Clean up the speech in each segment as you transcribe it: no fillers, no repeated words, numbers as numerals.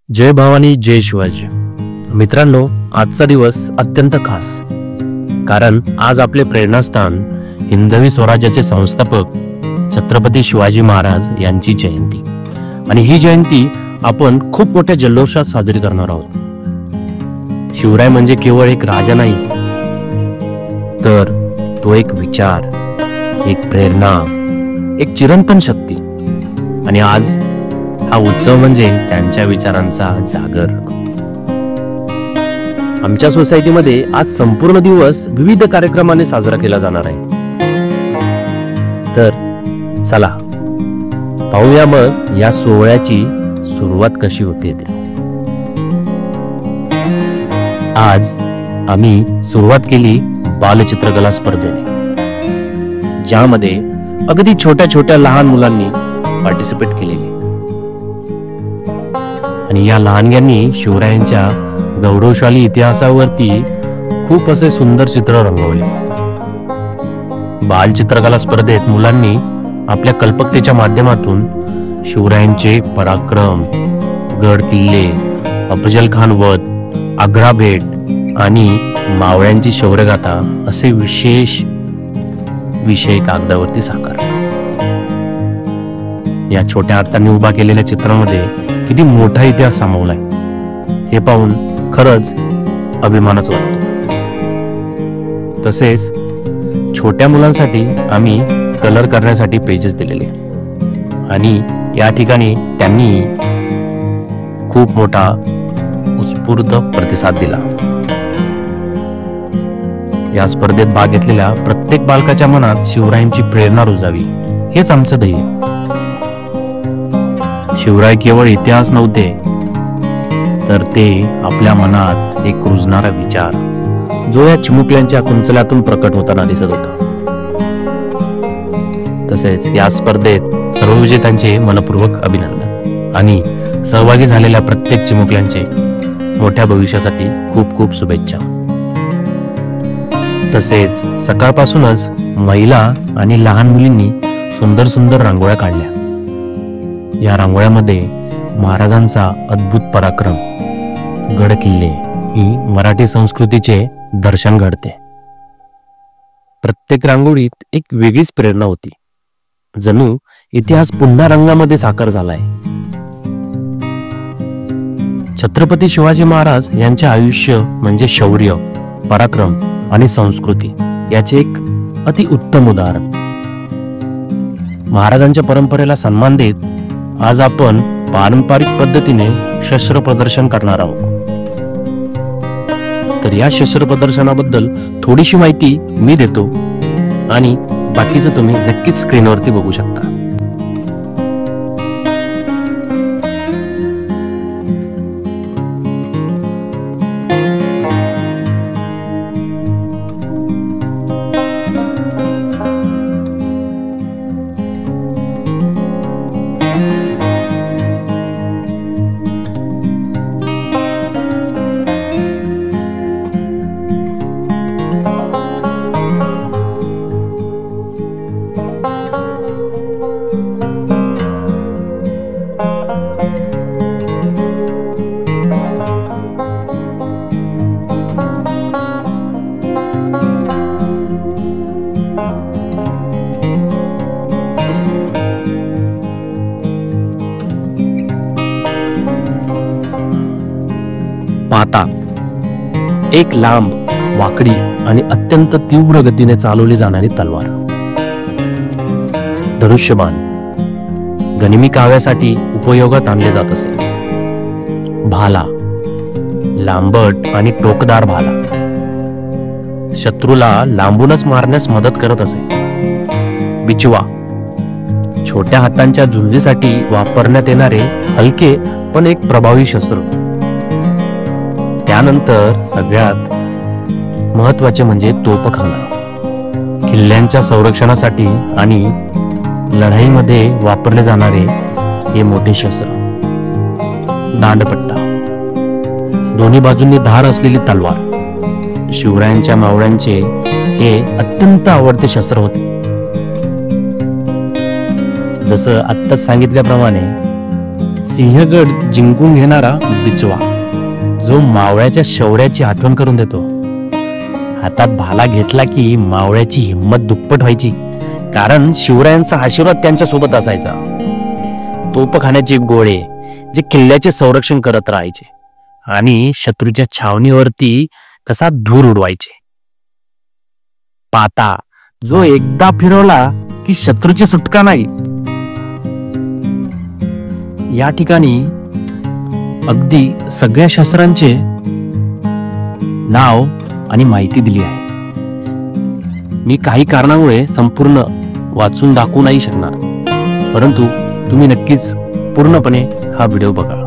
जय भवानी जय शिवाजी. मित्रांनो, आजचा दिवस अत्यंत खास, कारण आज आपले प्रेरणास्थान हिंदवी स्वराज्याचे संस्थापक छत्रपती शिवाजी महाराज यांची जयंती. आणि ही जयंती आपण खूप मोठ्या जल्लोषात साजरी करणार आहोत. शिवराय म्हणजे केवळ एक राजा नाही, तर तो एक विचार, एक प्रेरणा, एक चिरंतन शक्ती. आणि आज हा उत्सव म्हणजे त्यांच्या विचारांचा जागर. आमच्या सोसायटीमध्ये आज संपूर्ण दिवस विविध कार्यक्रमाने साजरा केला जाणार आहे. तर चला पाहूया मग या सोहळ्याची सुरुवात कशी होते ते. आज आम्ही सुरुवात केली बालचित्रकला स्पर्धेने, ज्यामध्ये अगदी छोट्या छोट्या लहान मुलांनी पार्टिसिपेट केलेली. आणि या लहानग्यांनी शिवरायांच्या गौरवशाली इतिहासावरती खूप असे सुंदर चित्र रंगवले. बालचित्रकला स्पर्धेत मुलांनी आपल्या कल्पकतेच्या माध्यमातून शिवरायांचे पराक्रम, गड किल्ले, अफजल खान वध, आग्रा भेट आणि मावळ्यांची शौर्यगाथा असे विशेष विषय कागदावरती साकारले. या छोट्या हातांनी उभा केलेल्या चित्रामध्ये किती मोठा इतिहास सामावलाय हे पाहून खरंच अभिमानच वाटतो. तसेच छोट्या मुलांसाठी आम्ही कलर करण्यासाठी पेजेस दिलेले आणि या ठिकाणी त्यांनी खूप मोठा उत्स्फूर्त प्रतिसाद दिला. या स्पर्धेत भाग घेतलेल्या प्रत्येक बालकाच्या मनात शिवरायांची प्रेरणा रुजावी हेच आमचं ध्येय. शिवराय केवळ इतिहास नव्हते, तर ते आपल्या मनात एक रुजणारा विचार, जो या चिमुकल्यांच्या कुंचल्यातून प्रकट होताना दिसत होता. तसेच या स्पर्धेत सर्व विजेत्यांचे मनपूर्वक अभिनंदन आणि सहभागी झालेल्या प्रत्येक चिमुकल्यांचे मोठ्या भविष्यासाठी खूप खूप शुभेच्छा. तसेच सकाळपासूनच महिला आणि लहान मुलींनी सुंदर सुंदर रांगोळ्या काढल्या. या रांगोळ्यामध्ये महाराजांचा अद्भुत पराक्रम, गड किल्ले ही मराठी संस्कृतीचे दर्शन घडते. प्रत्येक रांगोळीत एक वेगळीच प्रेरणा होती, जणू इतिहास पुन्हा रंगामध्ये साकार झालाय. छत्रपती शिवाजी महाराज यांचे आयुष्य म्हणजे शौर्य, पराक्रम आणि संस्कृती याचे एक अति उत्तम उदाहरण. महाराजांच्या परंपरेला सन्मान देत आज आपण पारंपरिक पद्धतीने शस्त्र प्रदर्शन करणार आहोत. तर या शस्त्र प्रदर्शनाबद्दल थोडीशी माहिती मी देतो आणि बाकीचं तुम्ही नक्कीच स्क्रीनवरती बघू शकता. पाता, एक लांब, वाकडी आणि अत्यंत तीव्र गतीने चालवली जाणारी तलवार. धनुष्यबाण, गनिमी काव्यासाठी उपयोगात आणले जात असे. भाला, लांबट आणि टोकदार भाला, शत्रूला लांबूनच मारण्यास मदत करत असे. बिचवा, छोट्या हातांच्या झुंजीसाठी वापरण्यात येणारे हलके पण एक प्रभावी शस्त्र. त्यानंतर सगळ्यात महत्वाचे म्हणजे तोफखाना, किल्ल्यांच्या संरक्षणासाठी आणि लढाईमध्ये वापरले जाणारे हे मोठे शस्त्र. दांडपट्टा, दोन्ही बाजूंनी धार असलेली तलवार. शिवरायांच्या मावळ्यांचे हे अत्यंत आवडते शस्त्र होते. जसं आत्ताच सांगितल्याप्रमाणे सिंहगड जिंकून घेणारा बिचवा, जो मावळ्याच्या शौर्याची आठवण करून देतो. हातात भाला घेतला की मावळ्याची हिंमत दुप्पट व्हायची, कारण शिवरायांचा आशीर्वाद त्यांच्या सोबत असायचा. तोफखान्याचे गोळे जे किल्ल्याचे संरक्षण करत राहायचे आणि शत्रूच्या छावणीवरती कसा धूर उडवायचे. पाता जो एकदा फिरवला की शत्रूची सुटका नाही. या ठिकाणी अगदी सगळ्या शस्त्रांचे नाव आणि माहिती दिली आहे. मी काही कारणामुळे संपूर्ण वाचून दाखवू नाही शकणार, परंतु तुम्ही नक्कीच पूर्णपणे हा व्हिडिओ बघा.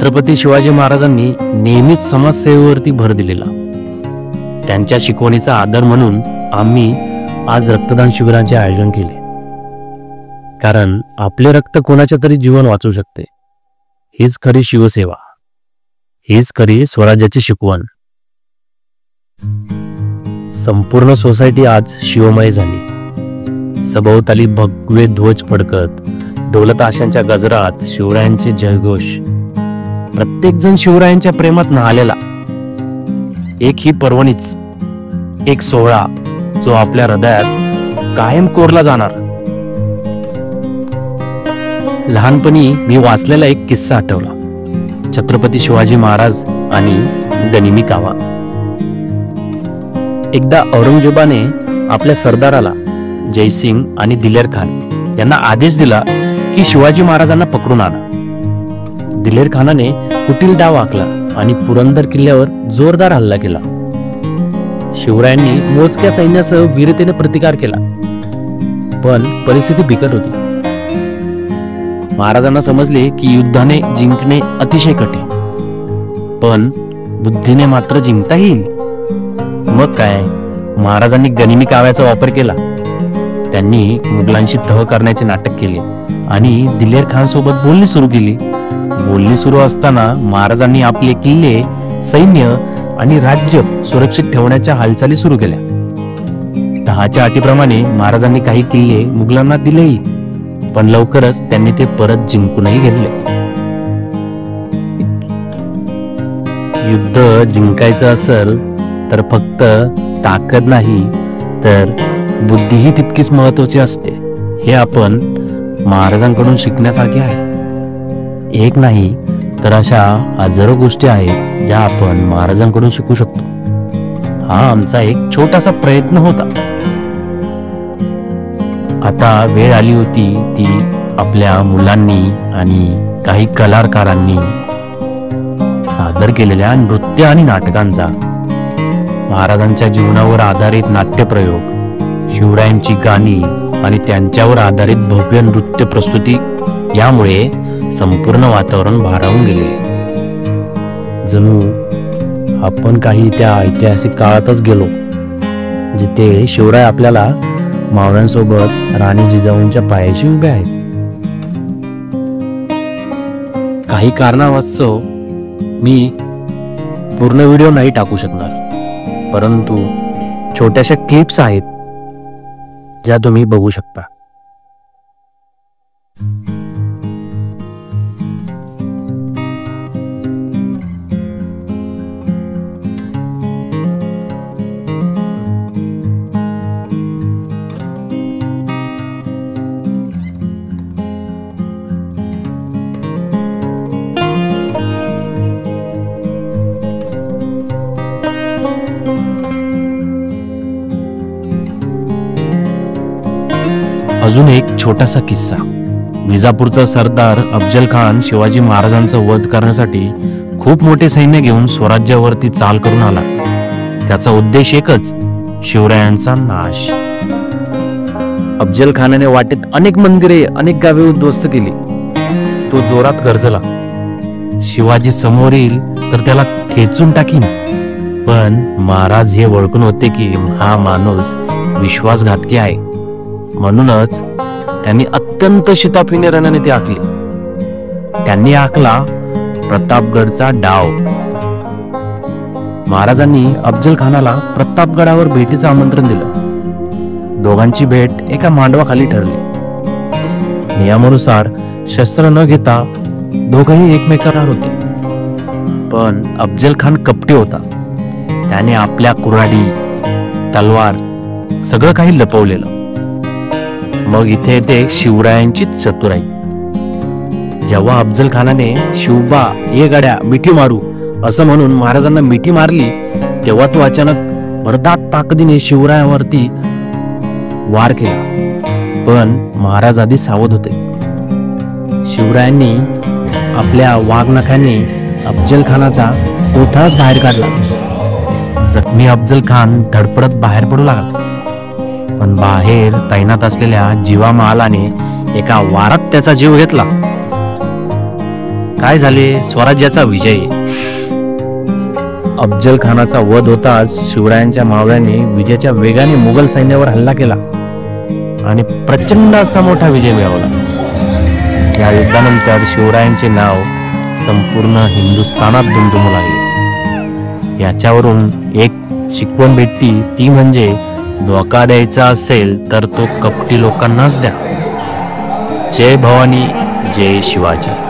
छत्रपती शिवाजी महाराजांनी नेहमीच समाजसेवेवरती भर दिलेला. त्यांच्या शिकवणीचा आदर म्हणून आम्ही आज रक्तदान शिबिरांचे आयोजन केले. कारण आपले रक्त कोणाच्या तरी जीवन वाचू शकते. हीच खरी शिवसेवा, हीच खरी स्वराज्याची शिकवण. संपूर्ण सोसायटी आज शिवमय झाली. सभोवताली भगवे ध्वज फडकत, ढोलताशांच्या गजरात शिवरायांचे जयघोष. प्रत्येक जण शिवरायांच्या प्रेमात न्हालेला. एक ही पर्वणीच, एक सोहळा जो आपल्या हृदयात कायम कोरला जाणार. लहानपणी मी वाचलेला एक किस्सा आठवला. छत्रपती शिवाजी महाराज आणि गनिमी कावा. एकदा औरंगजेबाने आपल्या सरदाराला जयसिंग आणि दिलेर खान यांना आदेश दिला की शिवाजी महाराजांना पकडून आणा. दिलेर खानाने कुटील डाव आखला आणि पुरंदर किल्ल्यावर जोरदार हल्ला केला. शिवरायांनी मोजक्या सैन्यासह वीरतेने प्रतिकार केला, पण परिस्थिती बिकट होती. महाराजांना समजले की युद्धाने जिंकणे अतिशय कठीण, पण बुद्धीने मात्र जिंकता येईल. मग काय, महाराजांनी गनिमी काव्याचा वापर केला. त्यांनी मुघलांशी तह करण्याचे नाटक केले आणि दिलेर खान सोबत बोलणी सुरू केली. बोलणी सुरू असताना महाराजांनी आपले किल्ले, सैन्य आणि राज्य सुरक्षित ठेवण्याच्या हालचाली सुरू केल्या. तहाच्या अटीप्रमाणे महाराजांनी काही किल्ले मुघलांना दिलेही, पण लवकरच त्यांनी ते परत जिंकूनही घेतले. युद्ध जिंकायचं असेल तर फक्त ताकद नाही तर बुद्धीही तितकीच महत्वाची असते. हे आपण महाराजांकडून शिकण्यासारखे आहे. एक नाही तर अशा हजारो गोष्टी आहेत ज्या आपण महाराजांकडून शिकू शकतो. हा आमचा एक छोटासा प्रयत्न होता. आता वेळ आली होती ती आपल्या मुलांनी आणि काही कलाकारांनी सादर केलेल्या नृत्य आणि नाटकांचा. महाराजांच्या जीवनावर आधारित नाट्यप्रयोग, शिवरायांची गाणी आणि त्यांच्यावर आधारित भव्य नृत्य प्रस्तुती यामुळे संपूर्ण वातावरण भारावून गेले. जणू आपण काही त्या ऐतिहासिक काळातच गेलो, जिथे शिवराय आपल्याला मावळ्यांसोबत राणी जिजाऊंच्या पायाशी उभे आहेत. काही कारणास्तव मी पूर्ण व्हिडिओ नाही टाकू शकणार, परंतु छोट्याशा क्लिप्स आहेत ज्या तुम्ही बघू शकता. अजून एक छोटासा किस्सा. विजापूरचा सरदार अफजल खान शिवाजी महाराजांचा वध करण्यासाठी खूप मोठे सैन्य घेऊन स्वराज्यावरती चाल करून आला. त्याचा उद्देश एकच, शिवरायांचा नाश. अफजल खानाने वाटेत अनेक मंदिरे, अनेक गावे उद्ध्वस्त केली. तो जोरात गरजला, शिवाजी समोर येईल तर त्याला खेचून टाकीन. पण महाराज हे ओळखून होते की हा माणूस विश्वासघातकी आहे. म्हणूनच त्यांनी अत्यंत शिताफीने रणनीती आखली. त्यांनी आखला प्रतापगडचा डाव. महाराजांनी अफजल खानाला प्रतापगडावर भेटीचं आमंत्रण दिलं. दोघांची भेट एका मांडवाखाली ठरली. नियमानुसार शस्त्र न घेता दोघंही एकमेकांवर होते. पण अफजल खान कपटी होता. त्याने आपल्या कुऱ्हाडी, तलवार सगळं काही लपवलेलं. मग इथे येते शिवरायांची चतुराई. जेव्हा अफजल खानाने शिवबा ये गड्या मिठी मारू असं म्हणून महाराजांना मिठी मारली, तेव्हा तो अचानक भरदाट ताकदीने शिवरायावरती वार केला. पण महाराज आधी सावध होते. शिवरायांनी आपल्या वाघनखाने अफजल खानाचा कोथळाच बाहेर काढला. जखमी अफजल खान धडपडत बाहेर पडू लागला. पण बाहेर तैनात असलेल्या जीवा महालाने एका वारात त्याचा जीव घेतला. काय झाले? स्वराज्याचा विजय. अफजल खानाचा वध होताच शिवरायांच्या मावळ्यांनी विजयाच्या वेगाने मुघल सैन्यावर हल्ला केला आणि प्रचंड असा मोठा विजय मिळवला. या युद्धानंतर शिवरायांचे नाव संपूर्ण हिंदुस्थानात दुमदुमू लागले. याच्यावरून एक शिकवण भेटती, ती म्हणजे धोका द्यायचा असेल तर तो कपटी लोकांनाच द्या. जय भवानी, जय शिवाजी.